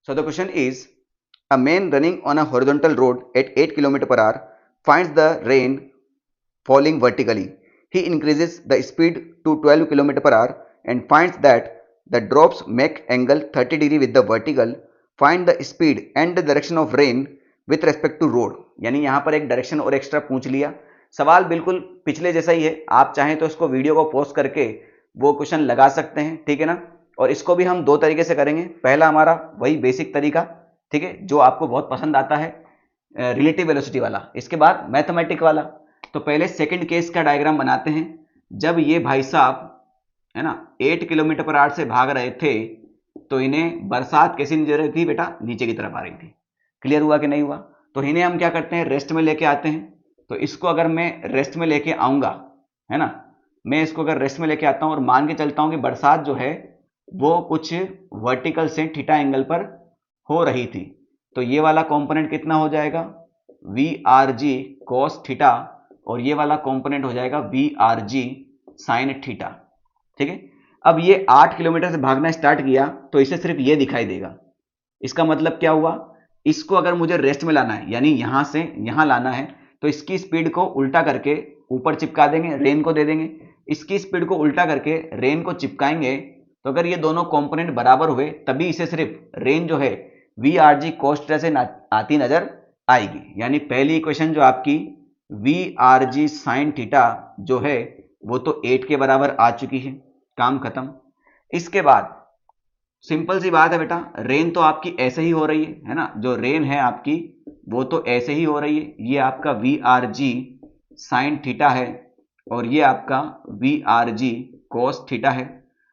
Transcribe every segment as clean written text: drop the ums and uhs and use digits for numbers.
So the question is, a man running on a horizontal road at 8 km per hour finds the rain falling vertically. He increases the speed to 12 km per hour and finds that the drops make angle 30 degree with the vertical. Find the speed and the direction of rain with respect to road. यानी यहाँ पर एक direction और extra पूछ लिया. सवाल बिल्कुल पिछले जैसा ही है. आप चाहें तो इसको वीडियो को पॉज करके वो क्वेश्चन लगा सकते हैं, ठीक है ना. और इसको भी हम दो तरीके से करेंगे. पहला हमारा वही बेसिक तरीका, ठीक है, जो आपको बहुत पसंद आता है, रिलेटिव वेलोसिटी वाला. इसके बाद मैथमेटिक वाला. तो पहले सेकंड केस का डायग्राम बनाते हैं. जब ये भाई साहब है ना 8 किलोमीटर पर आवर से भाग रहे थे तो इन्हें बरसात कैसी नजर रही थी बेटा, नीचे की तरफ आ रही थी. क्लियर हुआ कि नहीं हुआ. तो इन्हें हम क्या करते हैं, रेस्ट में लेके आते हैं. तो इसको अगर मैं रेस्ट में लेके आऊंगा, है ना, मैं इसको अगर रेस्ट में लेके आता हूं और मान के चलता हूं कि बरसात जो है वो कुछ वर्टिकल से थीटा एंगल पर हो रही थी, तो ये वाला कंपोनेंट कितना हो जाएगा, V R G cos theta, और ये वाला कंपोनेंट हो जाएगा V R G sine theta. ठीक है. अब ये 8 किलोमीटर से भागना स्टार्ट किया तो इसे सिर्फ ये दिखाई देगा. इसका मतलब क्या हुआ, इसको अगर मुझे रेस्ट में लाना है, यानी यहां से यहां लाना है, तो इसकी स्पीड को उल्टा करके ऊपर चिपका देंगे, रेन को दे देंगे. इसकी स्पीड को उल्टा करके रेन को चिपकाएंगे, तो अगर ये दोनों कंपोनेंट बराबर हुए तभी इसे सिर्फ रेन जो है V R G cos theta से आती नजर आएगी. यानी पहली इक्वेशन जो आपकी V R G sine theta जो है वो तो 8 के बराबर आ चुकी है. काम खत्म. इसके बाद सिंपल सी बात है बेटा, रेन तो आपकी ऐसे ही हो रही है ना, जो रेन है आपकी वो तो ऐसे ही हो रही है. ये आपका V R G sine theta है और ये आपका V R G cos theta है.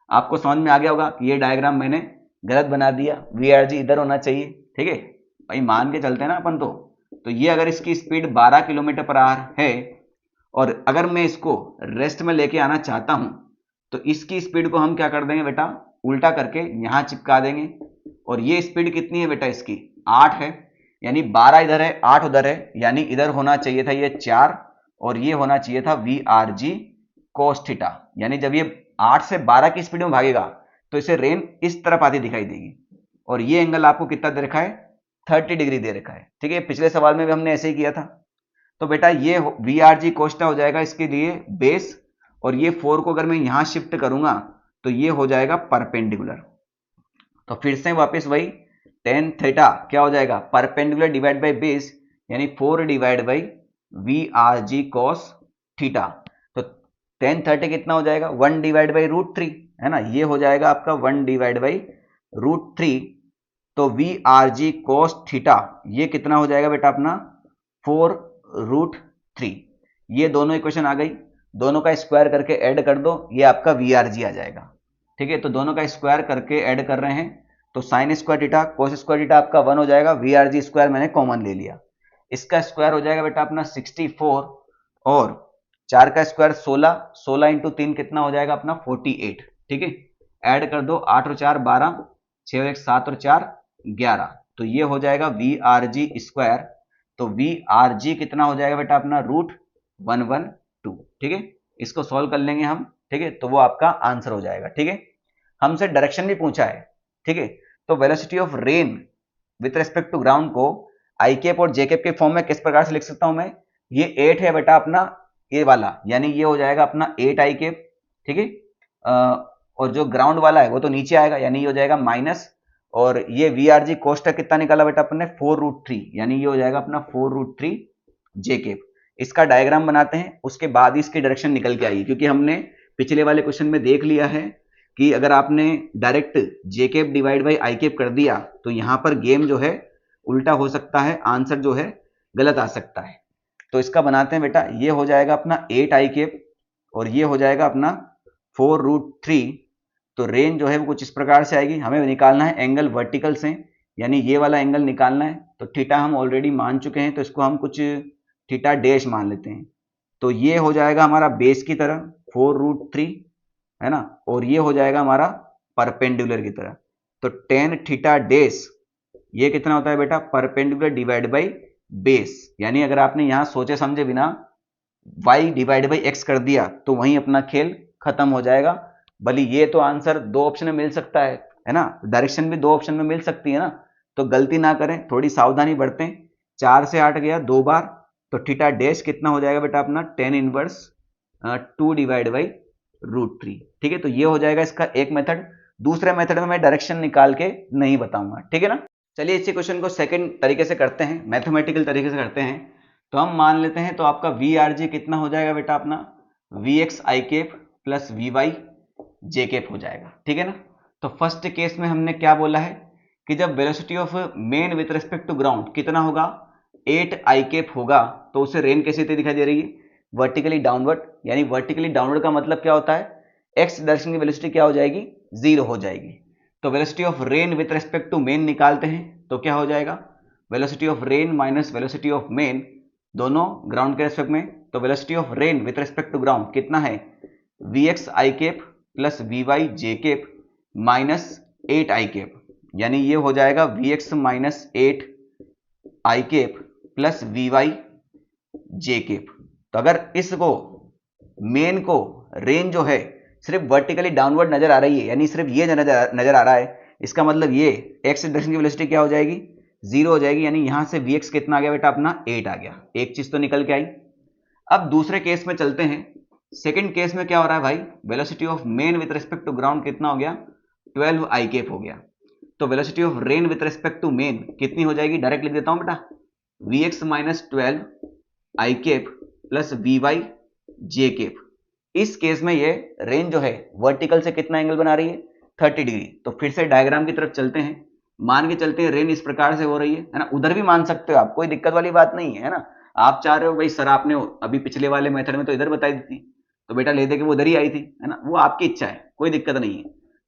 आपको समझ में आ गया होगा कि ये डायग्राम मैंने गलत बना दिया, वी आर जी इधर होना चाहिए. ठीक है भाई, मान के चलते हैं ना अपन. तो ये अगर इसकी स्पीड 12 किलोमीटर पर आवर है और अगर मैं इसको रेस्ट में लेके आना चाहता हूं तो इसकी स्पीड को हम क्या कर देंगे बेटा, उल्टा करके यहां चिपका देंगे. और ये स्पीड कितनी है बेटा, इसकी 8 है. यानी 12 इधर है 8 उधर है, यानी इधर होना चाहिए था ये 4 और ये होना चाहिए था V R G cos theta. यानी जब ये 8 से 12 की स्पीड में भागेगा तो इसे रेन इस तरफ आती दिखाई देगी. और ये एंगल आपको कितना दे रखा है, 30 डिग्री दे रखा है. ठीक है, पिछले सवाल में भी हमने ऐसे ही किया था. तो बेटा ये वी आर जी कोस्टा हो जाएगा इसके लिए बेस, और ये 4 को अगर मैं यहां शिफ्ट करूंगा तो ये हो जाएगा परपेंडिकुलर. तो फिर से वापस वही टेन थीटा क्या हो जाएगा, परपेंडिकुलर डिवाइड बाई बेस, यानी 4 divide by V R G cos theta. तो टेन 30 कितना हो जाएगा, 1 डिवाइड बाई √3, है ना. ये हो जाएगा आपका 1 डिवाइड बाई √3. तो V R G cos theta ये कितना हो जाएगा बेटा अपना 4√3. ये दोनों इक्वेशन आ गई, दोनों का स्क्वायर करके ऐड कर दो, ये आपका वी आर जी आ जाएगा. ठीक है, तो दोनों का स्क्वायर करके ऐड कर रहे हैं तो sine square theta cos square theta आपका 1 हो जाएगा. वी आर जी स्क्वायर मैंने कॉमन ले लिया, इसका स्क्वायर हो जाएगा बेटा अपना 64 और 4 का स्क्वायर 16, 16 इंटू 3 कितना हो जाएगा अपना 48. ठीक है, ऐड कर दो, 8 और 4 12, 6 और 1 7 और 4 11, तो ये हो जाएगा वी आर जी स्क्वायर. तो वी आर जी कितना हो जाएगा बेटा अपना √112. ठीक है, इसको सॉल्व कर लेंगे हम. ठीक है, तो वो आपका आंसर हो जाएगा. ठीक है, हमसे डायरेक्शन भी पूछा है. ठीक है, तो velocity of rain with respect to ground को आई कैप और जे कैप के फॉर्म में किस प्रकार से लिख सकता हूं मैं, ये 8 है बेटा अपना ए वाला, यानी ये हो जाएगा अपना 8 आई कैप. ठीक है, और जो ग्राउंड वाला है वो तो नीचे आएगा, यानी ये हो जाएगा माइनस. और ये वी आर जी कोष्टक कितना निकाला बेटा अपन ने 4√3, यानी ये हो जाएगा अपना 4√3 जे कैप. इसका डायग्राम बनाते हैं, उसके बाद ही इसकी डायरेक्शन निकल के आएगी, क्योंकि हमने पिछले वाले क्वेश्चन में देख लिया है कि अगर आपने direct J cap divide by I cap कर दिया तो यहां पर गेम जो है उल्टा हो सकता है, आंसर जो है गलत आ सकता है. तो इसका बनाते हैं बेटा, ये हो जाएगा अपना 8 आई कैप और ये हो जाएगा अपना 4√3. तो रेंज जो है वो कुछ इस प्रकार से आएगी. हमें निकालना है एंगल वर्टिकल से, यानी ये वाला एंगल निकालना है. तो थीटा हम ऑलरेडी मान चुके हैं, तो इसको हम कुछ थीटा डैश मान लेते हैं. तो ये हो जाएगा हमारा बेस की तरह 4√3, है ना, और ये हो जाएगा हमारा परपेंडिकुलर की तरह. तो टेन थीटा डैश ये कितना होता है बेटा, परपेंडिकुलर डिवाइड बाई बेस. यानी अगर आपने यहां सोचे समझे बिना y डिवाइड बाई x कर दिया तो वहीं अपना खेल खत्म हो जाएगा. भले ये तो आंसर दो ऑप्शन में मिल सकता है ना, डायरेक्शन भी दो ऑप्शन में मिल सकती है ना. तो गलती ना करें, थोड़ी सावधानी बरतें। 4 से 8 गया 2 बार, तो थीटा डैश कितना हो जाएगा बेटा अपना 10 इनवर्स 2 डिवाइड बाई √3। ठीक है, तो ये हो जाएगा इसका एक मेथड। दूसरे मेथड में मैं डायरेक्शन निकाल के नहीं बताऊंगा, ठीक है ना। चलिए इसी क्वेश्चन को सेकंड तरीके से करते हैं, मैथमेटिकल तरीके से करते हैं। तो हम मान लेते हैं, तो आपका वी आर जी कितना हो जाएगा बेटा अपना V X I cap plus V Y J cap हो जाएगा, ठीक है ना। तो फर्स्ट केस में हमने क्या बोला है कि जब velocity of man with respect to ground कितना होगा 8 आई केप होगा, तो उसे रेन कैसे दिखाई दे रही है वर्टिकली डाउनवर्ड। यानी वर्टिकली डाउनवर्ड का मतलब क्या होता है, एक्स डायरेक्शन की वेलोसिटी क्या हो जाएगी 0 हो जाएगी। तो velocity of rain with respect to man निकालते हैं, तो क्या हो जाएगा velocity of rain minus velocity of man, दोनों ग्राउंड के रेस्पेक्ट में। तो velocity of rain with respect to ground कितना है V X I cap plus V Y J cap minus 8 I cap, यानी ये हो जाएगा V X minus 8 I cap plus V Y J cap. तो अगर इसको मेन को रेन जो है सिर्फ वर्टिकली डाउनवर्ड नजर आ रही है, यानी सिर्फ ये नजर आ रहा है, इसका मतलब ये एक्स डायरेक्शन की वेलोसिटी क्या हो जाएगी 0 हो जाएगी। यानी यहां से वी एक्स कितना आ गया बेटा अपना 8 आ गया, एक चीज तो निकल के आई। अब दूसरे केस में चलते हैं। सेकंड केस में क्या हो रहा है भाई, velocity of man with respect to ground कितना हो गया 12 आई केप हो गया। तो velocity of rain with respect to man कितनी हो जाएगी, डायरेक्ट लिख देता हूं बेटा V X minus 12 I cap plus V Y J cap. इस केस में ये रेन जो है वर्टिकल से कितना एंगल बना रही है 30 डिग्री। तो फिर से डायग्राम की तरफ चलते हैं, मान के चलते हैं रेन इस प्रकार से हो रही है ना। उधर भी मान सकते हो आप, कोई दिक्कत वाली बात नहीं है ना। आप चाह रहे हो भाई सर आपने अभी पिछले वाले मेथड में तो इधर बताई दी थी, तो बेटा ले दे के वो उधर ही आई थी, है ना, वो आपकी इच्छा है, कोई दिक्कत नहीं है।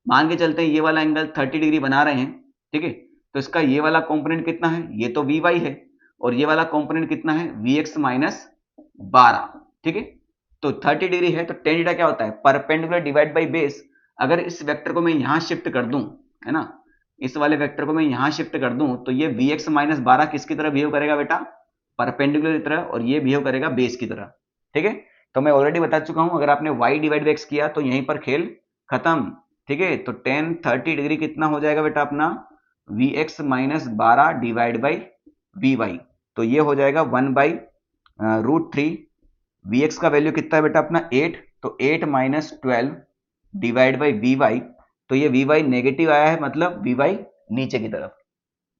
मान के चलते हैं ये वाला एंगल 30 डिग्री बना रहे हैं, ठीक है। तो इसका ये वाला कंपोनेंट कितना है, ये तो वी वाई है, और ये वाला कंपोनेंट कितना है वी एक्स माइनस 12, ठीक है। तो 30 डिग्री है, तो टेन थीटा क्या होता है परपेंडिकुलर डिवाइड बाई बेस। अगर इस वेक्टर को मैं यहां शिफ्ट कर दूं, है ना, इस वाले वेक्टर को मैं यहां शिफ्ट कर दूं, तो ये वी एक्स माइनस 12 किसकी तरह बिहेव करेगा बेटा परपेंडिकुलर की तरह, और ये बिहेव करेगा बेस की तरह, ठीक है। तो मैं ऑलरेडी बता चुका हूं, अगर आपने y डिवाइड बाई एक्स किया तो यहीं पर खेल खत्म, ठीक है। तो टेन 30 डिग्री कितना हो जाएगा बेटा अपना V X minus 12 divide by V Y. तो ये हो जाएगा 1/√3। वी एक्स का वैल्यू कितना है बेटा अपना 8, तो 8 minus 12 divide by V Y. तो ये वी वाई नेगेटिव आया है, मतलब वी वाई नीचे की तरफ,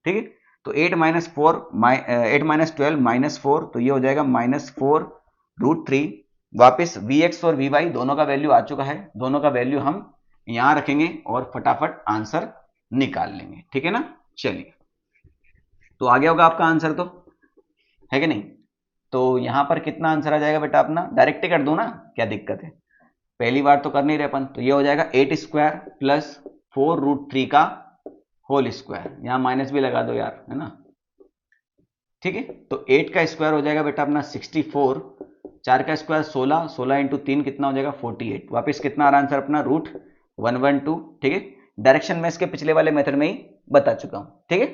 ठीक है। तो 8 माइनस 12 माइनस 4, तो ये हो जाएगा -4√3। वापिस वी एक्स और वी वाई दोनों का वैल्यू आ चुका है, दोनों का वैल्यू हम यहां रखेंगे और फटाफट आंसर निकाल लेंगे, ठीक है ना। चलिए, तो आ गया होगा आपका आंसर, तो है कि नहीं। तो यहां पर कितना आंसर आ जाएगा बेटा अपना, डायरेक्ट ही कर दूं ना, क्या दिक्कत है, पहली बार तो कर नहीं रहे अपन। तो ये हो जाएगा 8 स्क्वायर प्लस 4√3 का होल स्क्वायर, यहां माइनस भी लगा दो यार, है ना, ठीक है। तो 8 का स्क्वायर हो जाएगा बेटा अपना 64, 4 का स्क्वायर 16, 16 इंटू 3 कितना हो जाएगा 48। वापिस कितना आ रहा आंसर अपना √112, ठीक है। डायरेक्शन में इसके पिछले वाले मेथड में ही बता चुका हूं, ठीक है।